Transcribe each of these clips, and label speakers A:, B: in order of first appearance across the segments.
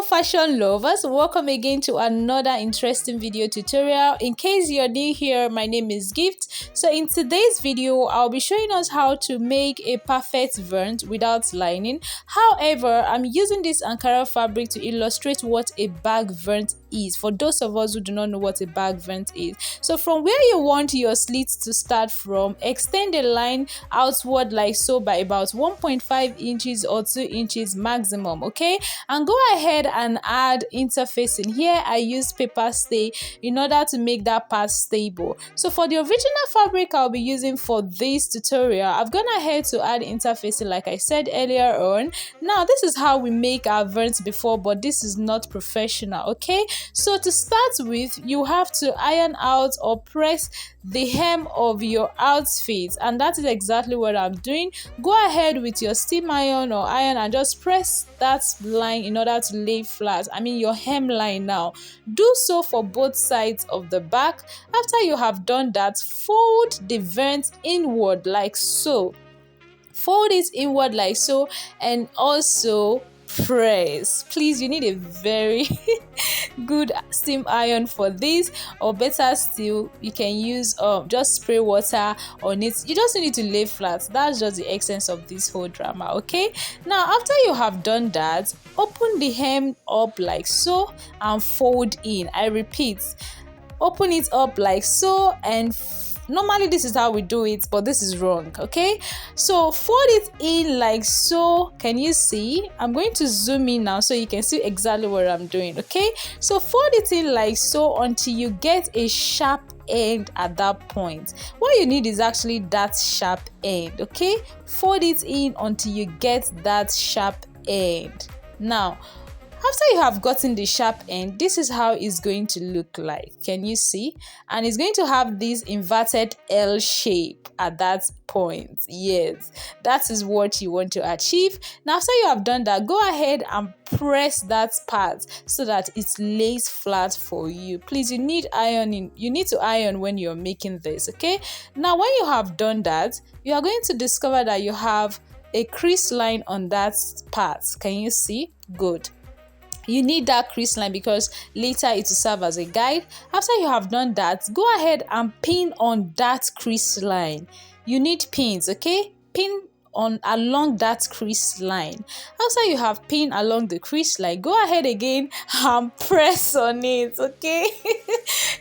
A: fashion lovers, welcome again to another interesting video tutorial. In case you're new here, my name is Gift. So in today's video, I'll be showing us how to make a perfect vent without lining. However, I'm using this Ankara fabric to illustrate what a bag vent is for those of us who do not know what a bag vent is. So from where you want your slits to start from, extend the line outward like so by about 1.5 inches or 2 inches maximum, okay? And go ahead and add interfacing. Here I use paper stay in order to make that part stable. So for the original fabric I'll be using for this tutorial, I've gone ahead to add interfacing like I said earlier on. Now this is how we make our vents before, but this is not professional, okay? So to start with, you have to iron out or press the hem of your outfit, and that is exactly what I'm doing. Go ahead with your steam iron or iron and just press that line in order to lay flat. I mean your hemline. Now do so for both sides of the back. After you have done that, fold the vent inward like so. Fold it inward like so, and also press. Please, you need a very good steam iron for this, or better still, you can use just spray water on it. You just need to lay flat. That's just the essence of this whole drama, okay? Now after you have done that, open the hem up like so and fold in. I repeat, open it up like so, and normally this is how we do it, but this is wrong, okay? So fold it in like so. Can you see? I'm going to zoom in now so you can see exactly what I'm doing, okay? So fold it in like so until you get a sharp end at that point. What you need is actually that sharp end, okay? Fold it in until you get that sharp end. Now after you have gotten the sharp end, this is how it's going to look like. Can you see? And it's going to have this inverted L shape at that point. Yes, that is what you want to achieve. Now after you have done that, go ahead and press that part so that it lays flat for you. Please, you need ironing. You need to iron when you're making this, okay? Now when you have done that, you are going to discover that you have a crease line on that part. Can you see? Good. You need that crease line because later it will serve as a guide. After you have done that, go ahead and pin on that crease line. You need pins, okay? Pin on along that crease line. After you have pinned along the crease line, go ahead again and press on it, okay?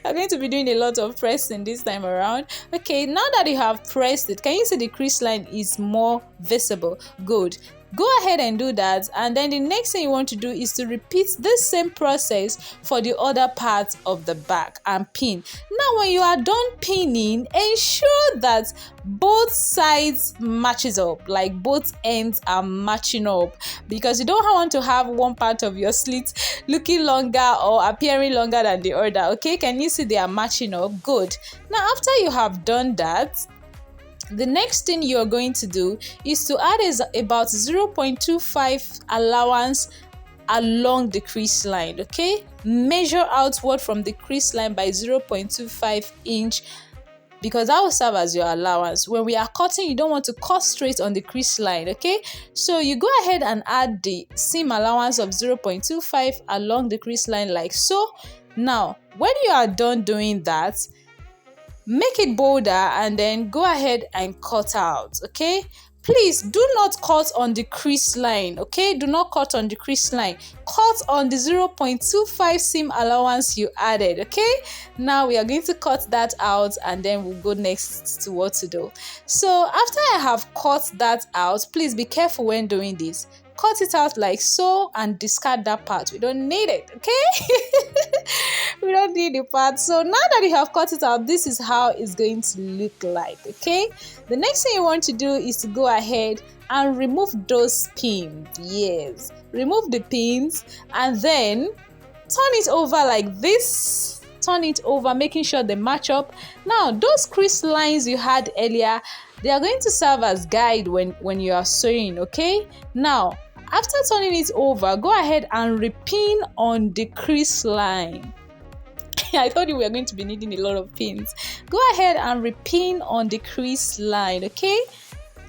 A: You're going to be doing a lot of pressing this time around. Okay, now that you have pressed it, can you see the crease line is more visible? Good. Go ahead and do that, and then the next thing you want to do is to repeat this same process for the other part of the back and pin. Now when you are done pinning, ensure that both sides matches up, like both ends are matching up, because you don't want to have one part of your slit looking longer or appearing longer than the other, okay? Can you see they are matching up? Good. Now after you have done that, the next thing you're going to do is to add about 0.25 allowance along the crease line, okay? Measure outward from the crease line by 0.25 inch, because that will serve as your allowance. When we are cutting, you don't want to cut straight on the crease line, okay? So you go ahead and add the seam allowance of 0.25 along the crease line like so. Now when you are done doing that, make it bolder and then go ahead and cut out, okay? Please do not cut on the crease line, okay? Do not cut on the crease line. Cut on the 0.25 seam allowance you added, okay? Now we are going to cut that out and then we'll go next to what to do. So after I have cut that out, please be careful when doing this. Cut it out like so and discard that part. We don't need it, okay? We don't need the part. So now that you have cut it out, this is how it's going to look like, okay? The next thing you want to do is to go ahead and remove those pins. Yes, remove the pins and then turn it over like this. Turn it over, making sure they match up. Now those crease lines you had earlier, they are going to serve as guide when you are sewing, okay? Now after turning it over, go ahead and repin on the crease line. I thought we were going to be needing a lot of pins. Go ahead and repin on the crease line, okay?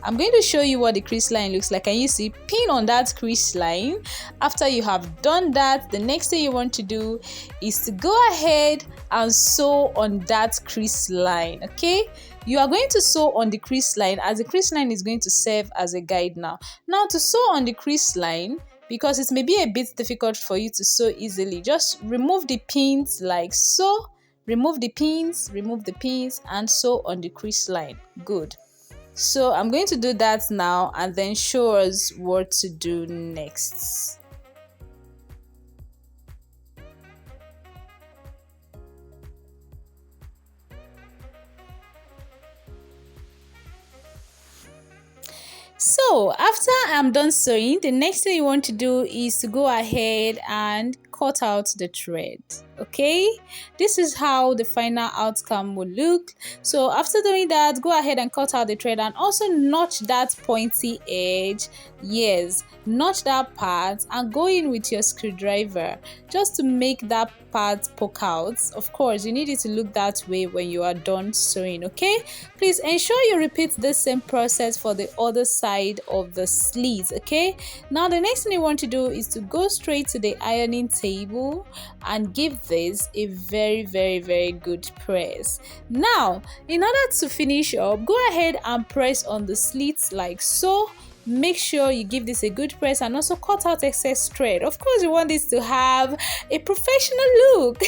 A: I'm going to show you what the crease line looks like. Can you see? Pin on that crease line. After you have done that, the next thing you want to do is to go ahead and sew on that crease line. Okay, you are going to sew on the crease line, as the crease line is going to serve as a guide now. Now, to sew on the crease line, because it may be a bit difficult for you to sew easily, just remove the pins like so. Remove the pins, and sew on the crease line. Good. So I'm going to do that now and then show us what to do next. So after I'm done sewing, the next thing you want to do is to go ahead and cut out the thread. Okay, this is how the final outcome will look. So after doing that, go ahead and cut out the thread and also notch that pointy edge. Yes, notch that part and go in with your screwdriver just to make that part poke out. Of course, you need it to look that way when you are done sewing. Okay, please ensure you repeat the same process for the other side of the sleeves. Okay, now the next thing you want to do is to go straight to the ironing table and give this a very good press. Now, in order to finish up, go ahead and press on the slits like so. Make sure you give this a good press and also cut out excess thread. Of course, you want this to have a professional look.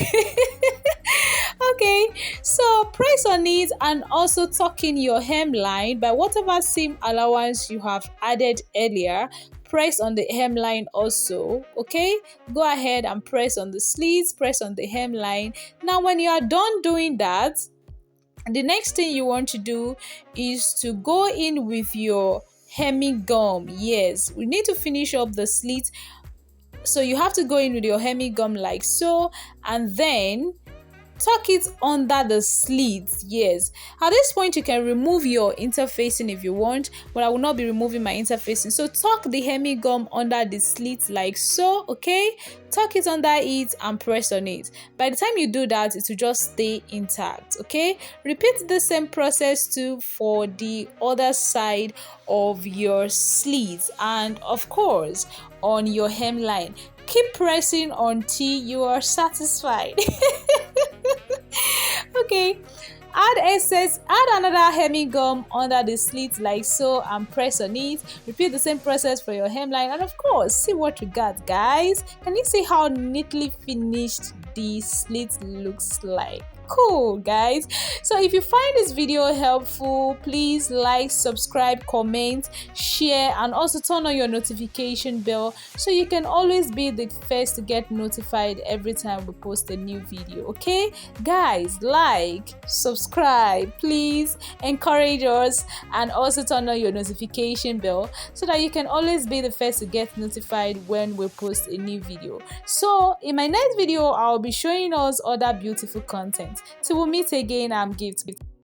A: Okay, so press on it and also tuck in your hemline by whatever seam allowance you have added earlier. Press on the hemline also. Okay, go ahead and press on the slits, press on the hemline. Now when you are done doing that, the next thing you want to do is to go in with your hemming gum. Yes, we need to finish up the slit, so you have to go in with your hemming gum like so, and then tuck it under the slits. Yes, at this point you can remove your interfacing if you want, but I will not be removing my interfacing. So tuck the hemming gum under the slits like so. Okay, tuck it under it and press on it. By the time you do that, it will just stay intact. Okay, repeat the same process too for the other side of your slits, and of course on your hemline. Keep pressing until you are satisfied. Okay, add another hemming gum under the slit like so and press on it. Repeat the same process for your hemline, and of course, see what you got, guys. Can you see how neatly finished the slit looks like? Cool, guys. So if you find this video helpful, please like, subscribe, comment, share, and also turn on your notification bell so you can always be the first to get notified every time we post a new video. Okay, guys, like, subscribe, please encourage us, and also turn on your notification bell so that you can always be the first to get notified when we post a new video. So in my next video, I'll be showing us other beautiful content. Till we meet again, I'm Gift.